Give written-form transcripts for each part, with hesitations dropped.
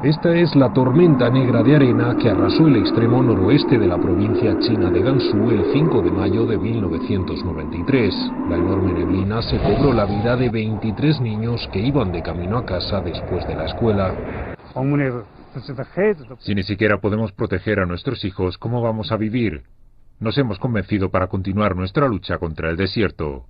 Esta es la tormenta negra de arena que arrasó el extremo noroeste de la provincia china de Gansu el 5 de mayo de 1993. La enorme neblina se cobró la vida de 23 niños que iban de camino a casa después de la escuela. Si ni siquiera podemos proteger a nuestros hijos, ¿cómo vamos a vivir? Nos hemos convencido para continuar nuestra lucha contra el desierto.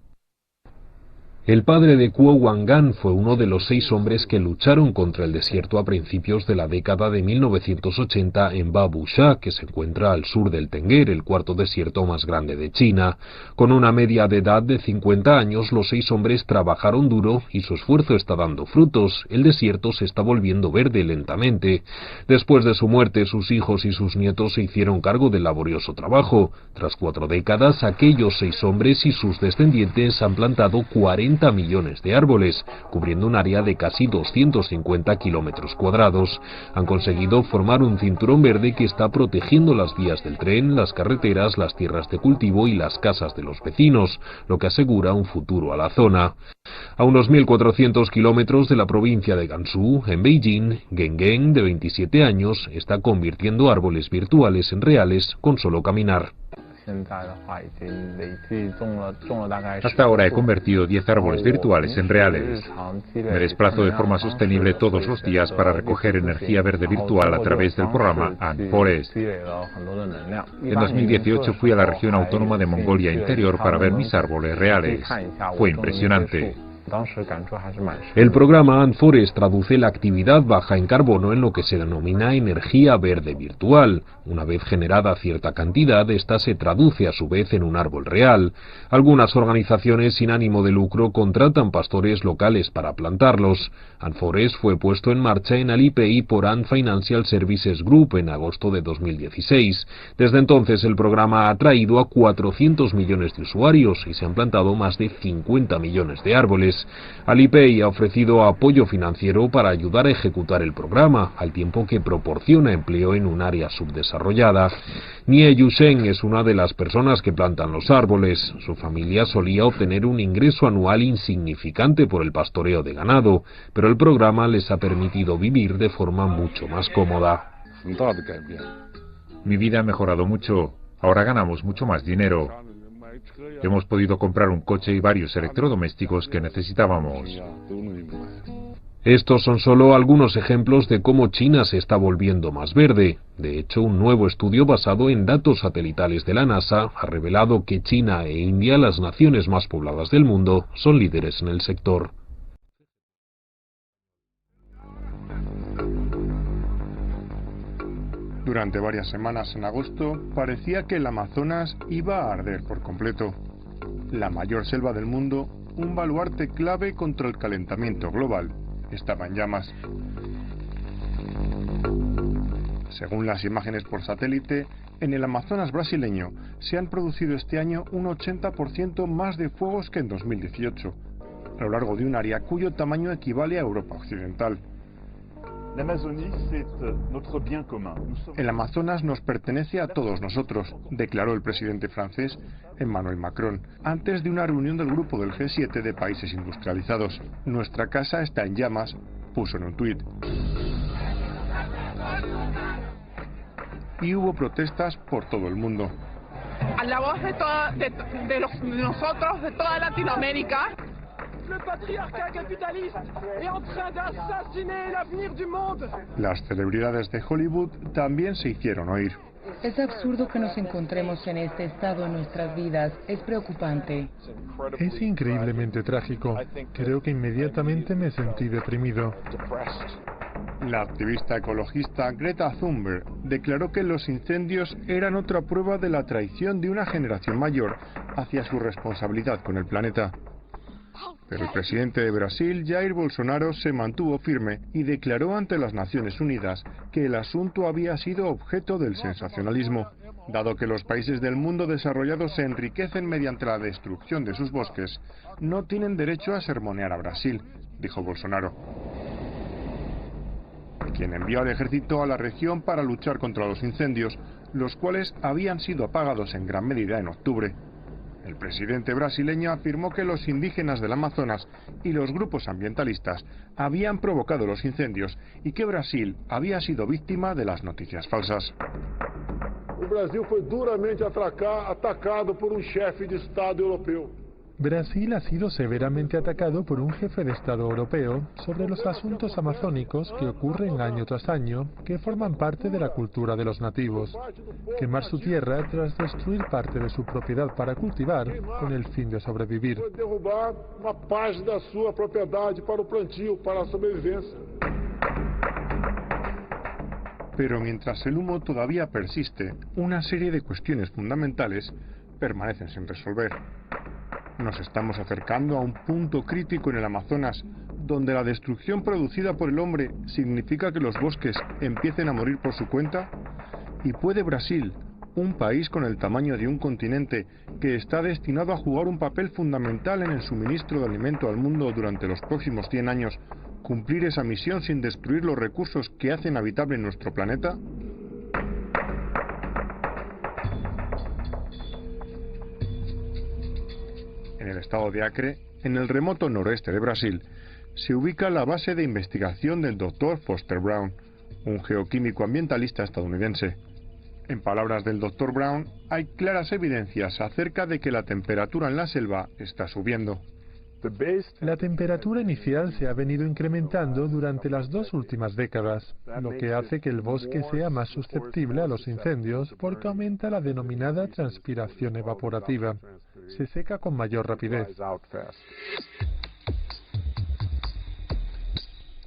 El padre de Kuo Wangan fue uno de los 6 hombres que lucharon contra el desierto a principios de la década de 1980 en Babusha, que se encuentra al sur del Tengger, el cuarto desierto más grande de China. Con una media de edad de 50 años, los 6 hombres trabajaron duro y su esfuerzo está dando frutos. El desierto se está volviendo verde lentamente. Después de su muerte, sus hijos y sus nietos se hicieron cargo del laborioso trabajo. Tras 4 décadas, aquellos 6 hombres y sus descendientes han plantado 40 millones de árboles, cubriendo un área de casi 250 kilómetros cuadrados. Han conseguido formar un cinturón verde que está protegiendo las vías del tren, las carreteras, las tierras de cultivo y las casas de los vecinos, lo que asegura un futuro a la zona. A unos 1.400 kilómetros de la provincia de Gansu, en Beijing, Geng Geng, de 27 años, está convirtiendo árboles virtuales en reales con solo caminar. Hasta ahora he convertido 10 árboles virtuales en reales. Me desplazo de forma sostenible todos los días para recoger energía verde virtual a través del programa Ant Forest. En 2018 fui a la región autónoma de Mongolia Interior para ver mis árboles reales. Fue impresionante. El programa Ant Forest traduce la actividad baja en carbono en lo que se denomina energía verde virtual. Una vez generada cierta cantidad, esta se traduce a su vez en un árbol real. Algunas organizaciones sin ánimo de lucro contratan pastores locales para plantarlos. Ant Forest fue puesto en marcha en Alipay por Ant Financial Services Group en agosto de 2016. Desde entonces el programa ha atraído a 400 millones de usuarios y se han plantado más de 50 millones de árboles. Alipay ha ofrecido apoyo financiero para ayudar a ejecutar el programa, al tiempo que proporciona empleo en un área subdesarrollada. Nie Yusheng es una de las personas que plantan los árboles. Su familia solía obtener un ingreso anual insignificante por el pastoreo de ganado, pero el programa les ha permitido vivir de forma mucho más cómoda. Mi vida ha mejorado mucho. Ahora ganamos mucho más dinero. Hemos podido comprar un coche y varios electrodomésticos que necesitábamos. Estos son solo algunos ejemplos de cómo China se está volviendo más verde. De hecho, un nuevo estudio basado en datos satelitales de la NASA ha revelado que China e India, las naciones más pobladas del mundo, son líderes en el sector. Durante varias semanas en agosto, parecía que el Amazonas iba a arder por completo. La mayor selva del mundo, un baluarte clave contra el calentamiento global, estaba en llamas. Según las imágenes por satélite, en el Amazonas brasileño se han producido este año un 80% más de fuegos que en 2018, a lo largo de un área cuyo tamaño equivale a Europa Occidental. El Amazonas nos pertenece a todos nosotros, declaró el presidente francés Emmanuel Macron, antes de una reunión del grupo del G7 de países industrializados. Nuestra casa está en llamas, puso en un tuit. Y hubo protestas por todo el mundo. A la voz de nosotros, de toda Latinoamérica. Las celebridades de Hollywood también se hicieron oír. Es absurdo que nos encontremos en este estado en nuestras vidas. Es preocupante. Es increíblemente trágico. Creo que inmediatamente me sentí deprimido. La activista ecologista Greta Thunberg declaró que los incendios eran otra prueba de la traición de una generación mayor hacia su responsabilidad con el planeta. Pero el presidente de Brasil, Jair Bolsonaro, se mantuvo firme y declaró ante las Naciones Unidas que el asunto había sido objeto del sensacionalismo. Dado que los países del mundo desarrollado se enriquecen mediante la destrucción de sus bosques, no tienen derecho a sermonear a Brasil, dijo Bolsonaro, quien envió al ejército a la región para luchar contra los incendios, los cuales habían sido apagados en gran medida en octubre. El presidente brasileño afirmó que los indígenas del Amazonas y los grupos ambientalistas habían provocado los incendios y que Brasil había sido víctima de las noticias falsas. Brasil fue duramente atacado por un jefe de Estado europeo. Brasil ha sido severamente atacado por un jefe de Estado europeo sobre los asuntos amazónicos que ocurren año tras año, que forman parte de la cultura de los nativos. Quemar su tierra tras destruir parte de su propiedad para cultivar, con el fin de sobrevivir. Derrubar una parte de su propiedad para el plantio, para la sobrevivencia. Pero mientras el humo todavía persiste, una serie de cuestiones fundamentales permanecen sin resolver. Nos estamos acercando a un punto crítico en el Amazonas, donde la destrucción producida por el hombre significa que los bosques empiecen a morir por su cuenta. ¿Y puede Brasil, un país con el tamaño de un continente que está destinado a jugar un papel fundamental en el suministro de alimento al mundo durante los próximos 100 años, cumplir esa misión sin destruir los recursos que hacen habitable nuestro planeta? En el estado de Acre, en el remoto noroeste de Brasil, se ubica la base de investigación del Dr. Foster Brown, un geoquímico ambientalista estadounidense. En palabras del Dr. Brown, hay claras evidencias acerca de que la temperatura en la selva está subiendo. La temperatura inicial se ha venido incrementando durante las 2 últimas décadas, lo que hace que el bosque sea más susceptible a los incendios porque aumenta la denominada transpiración evaporativa. Se seca con mayor rapidez.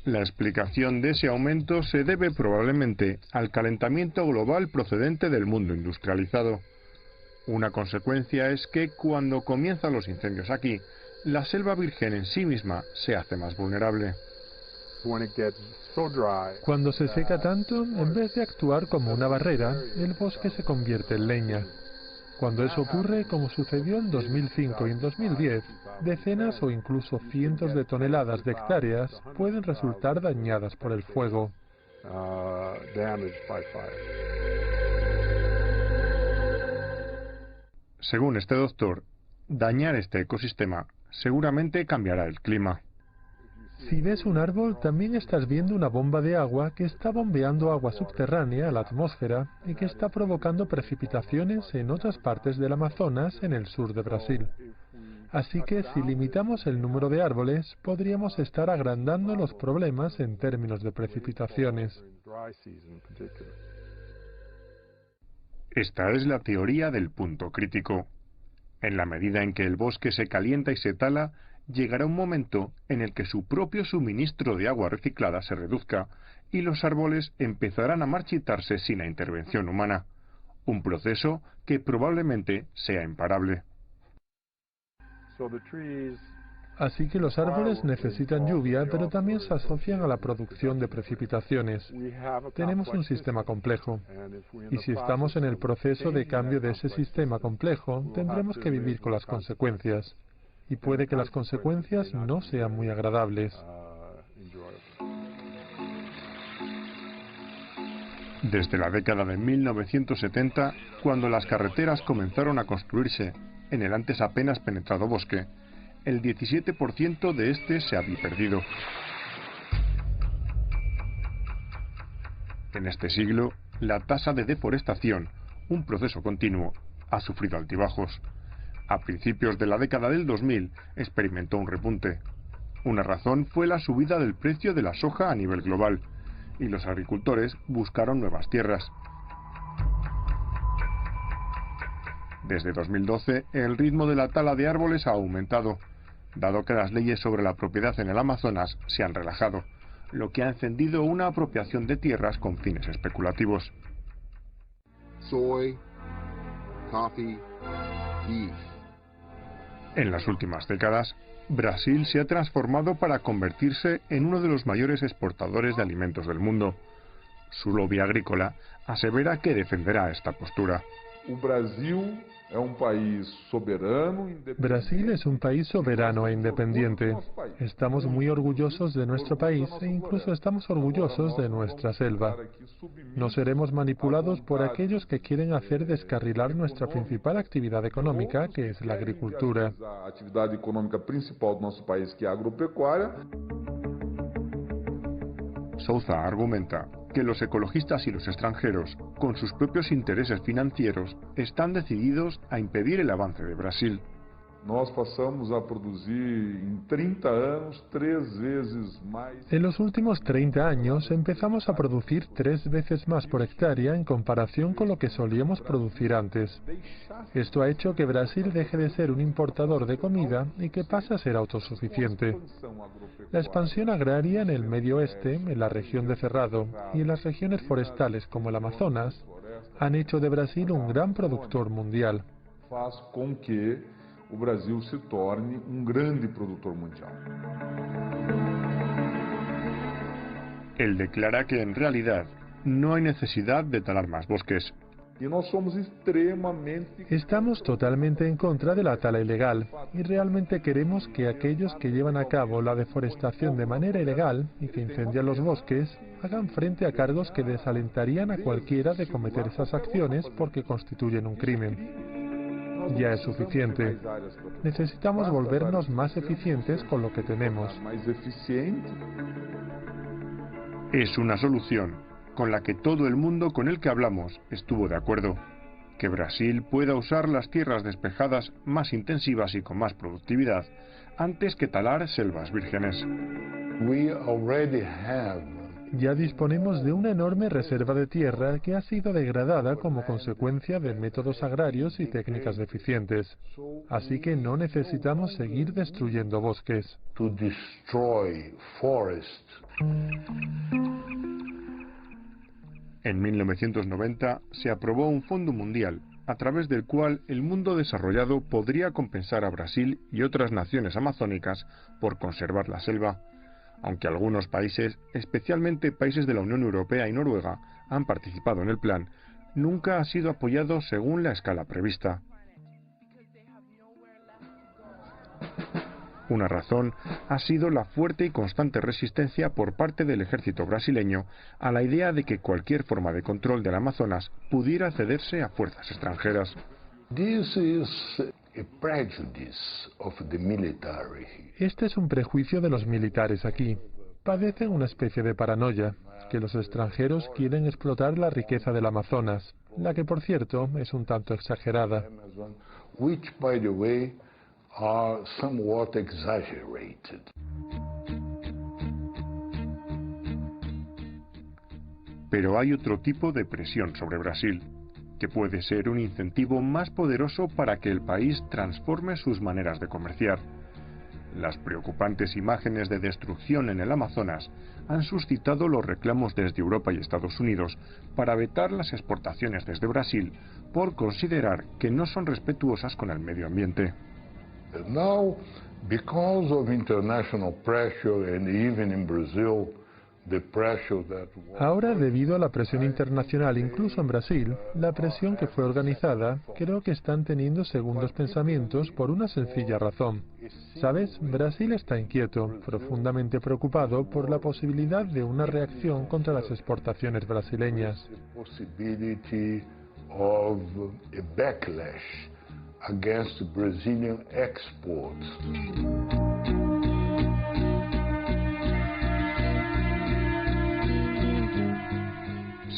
La explicación de ese aumento se debe probablemente al calentamiento global procedente del mundo industrializado. Una consecuencia es que cuando comienzan los incendios aquí, la selva virgen en sí misma se hace más vulnerable. Cuando se seca tanto, en vez de actuar como una barrera, el bosque se convierte en leña. Cuando eso ocurre, como sucedió en 2005 y en 2010, decenas o incluso cientos de toneladas de hectáreas pueden resultar dañadas por el fuego. Según este doctor, dañar este ecosistema seguramente cambiará el clima. Si ves un árbol, también estás viendo una bomba de agua que está bombeando agua subterránea a la atmósfera y que está provocando precipitaciones en otras partes del Amazonas en el sur de Brasil. Así que si limitamos el número de árboles, podríamos estar agrandando los problemas en términos de precipitaciones. Esta es la teoría del punto crítico. En la medida en que el bosque se calienta y se tala, llegará un momento en el que su propio suministro de agua reciclada se reduzca y los árboles empezarán a marchitarse sin la intervención humana, un proceso que probablemente sea imparable. Así que los árboles necesitan lluvia, pero también se asocian a la producción de precipitaciones. Tenemos un sistema complejo, y si estamos en el proceso de cambio de ese sistema complejo, tendremos que vivir con las consecuencias. Y puede que las consecuencias no sean muy agradables. Desde la década de 1970, cuando las carreteras comenzaron a construirse en el antes apenas penetrado bosque, el 17% de este se había perdido. En este siglo, la tasa de deforestación, un proceso continuo, ha sufrido altibajos. A principios de la década del 2000 experimentó un repunte. Una razón fue la subida del precio de la soja a nivel global, y los agricultores buscaron nuevas tierras. Desde 2012, el ritmo de la tala de árboles ha aumentado, dado que las leyes sobre la propiedad en el Amazonas se han relajado, lo que ha encendido una apropiación de tierras con fines especulativos. Soy, coffee, beef. En las últimas décadas, Brasil se ha transformado para convertirse en uno de los mayores exportadores de alimentos del mundo. Su lobby agrícola asevera que defenderá esta postura. Brasil es un país soberano e independiente. Estamos muy orgullosos de nuestro país e incluso estamos orgullosos de nuestra selva. No seremos manipulados por aquellos que quieren hacer descarrilar nuestra principal actividad económica, que es la agricultura. Souza argumenta que los ecologistas y los extranjeros, con sus propios intereses financieros, están decididos a impedir el avance de Brasil. En los últimos 30 años empezamos a producir 3 veces más por hectárea en comparación con lo que solíamos producir antes. Esto ha hecho que Brasil deje de ser un importador de comida y que pase a ser autosuficiente. La expansión agraria en el medio oeste, en la región de Cerrado y en las regiones forestales como el Amazonas, han hecho de Brasil un gran productor mundial. O Brasil se torne grande productor mundial. Él declara que en realidad no hay necesidad de talar más bosques. Estamos totalmente en contra de la tala ilegal y realmente queremos que aquellos que llevan a cabo la deforestación de manera ilegal y que incendian los bosques hagan frente a cargos que desalentarían a cualquiera de cometer esas acciones porque constituyen un crimen. Ya es suficiente. Necesitamos volvernos más eficientes con lo que tenemos. Es una solución con la que todo el mundo con el que hablamos estuvo de acuerdo. Que Brasil pueda usar las tierras despejadas más intensivas y con más productividad antes que talar selvas vírgenes. Ya disponemos de una enorme reserva de tierra que ha sido degradada como consecuencia de métodos agrarios y técnicas deficientes. Así que no necesitamos seguir destruyendo bosques. En 1990 se aprobó un fondo mundial, a través del cual el mundo desarrollado podría compensar a Brasil y otras naciones amazónicas por conservar la selva. Aunque algunos países, especialmente países de la Unión Europea y Noruega, han participado en el plan, nunca ha sido apoyado según la escala prevista. Una razón ha sido la fuerte y constante resistencia por parte del ejército brasileño a la idea de que cualquier forma de control del Amazonas pudiera cederse a fuerzas extranjeras. Este es un prejuicio de los militares aquí. Padecen una especie de paranoia, que los extranjeros quieren explotar la riqueza del Amazonas, la que por cierto es un tanto exagerada. Pero hay otro tipo de presión sobre Brasil, que puede ser un incentivo más poderoso para que el país transforme sus maneras de comerciar. Las preocupantes imágenes de destrucción en el Amazonas han suscitado los reclamos desde Europa y Estados Unidos para vetar las exportaciones desde Brasil por considerar que no son respetuosas con el medio ambiente. Now, because of international pressure and even in Brazil, ahora, debido a la presión internacional, incluso en Brasil, la presión que fue organizada, creo que están teniendo segundos pensamientos por una sencilla razón. ¿Sabes? Brasil está inquieto, profundamente preocupado por la posibilidad de una reacción contra las exportaciones brasileñas.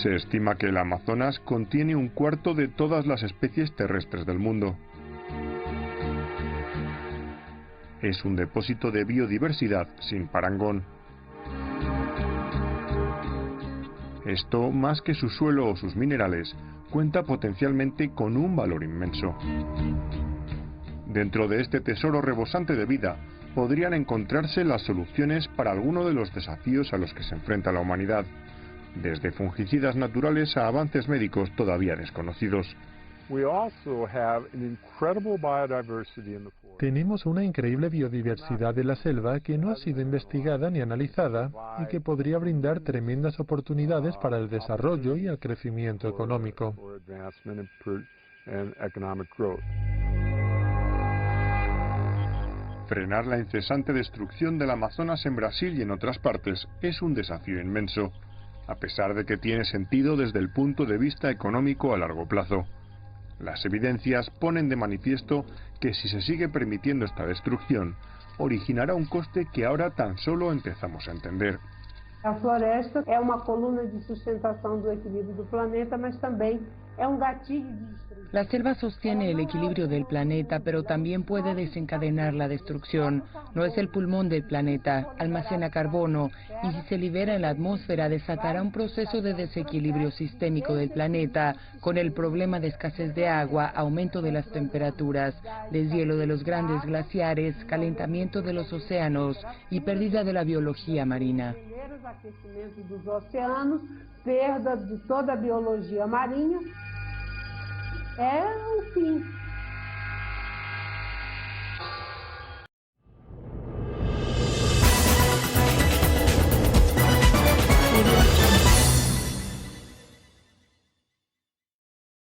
Se estima que el Amazonas contiene un cuarto de todas las especies terrestres del mundo. Es un depósito de biodiversidad sin parangón. Esto, más que su suelo o sus minerales, cuenta potencialmente con un valor inmenso. Dentro de este tesoro rebosante de vida, podrían encontrarse las soluciones para alguno de los desafíos a los que se enfrenta la humanidad, desde fungicidas naturales a avances médicos todavía desconocidos. Tenemos una increíble biodiversidad de la selva que no ha sido investigada ni analizada y que podría brindar tremendas oportunidades para el desarrollo y el crecimiento económico. Frenar la incesante destrucción del Amazonas en Brasil y en otras partes es un desafío inmenso, a pesar de que tiene sentido desde el punto de vista económico a largo plazo. Las evidencias ponen de manifiesto que si se sigue permitiendo esta destrucción, originará un coste que ahora tan solo empezamos a entender. A floresta é uma coluna de sustentação do equilíbrio do planeta, mas também é gatilho de destruição. La selva sostiene el equilibrio del planeta, pero también puede desencadenar la destrucción. No es el pulmón del planeta, almacena carbono, y si se libera en la atmósfera desatará un proceso de desequilibrio sistémico del planeta, con el problema de escasez de agua, aumento de las temperaturas, deshielo de los grandes glaciares, calentamiento de los océanos y pérdida de la biología marina. Aquecimento dos oceanos, perda de toda a biologia marinha, é o fim.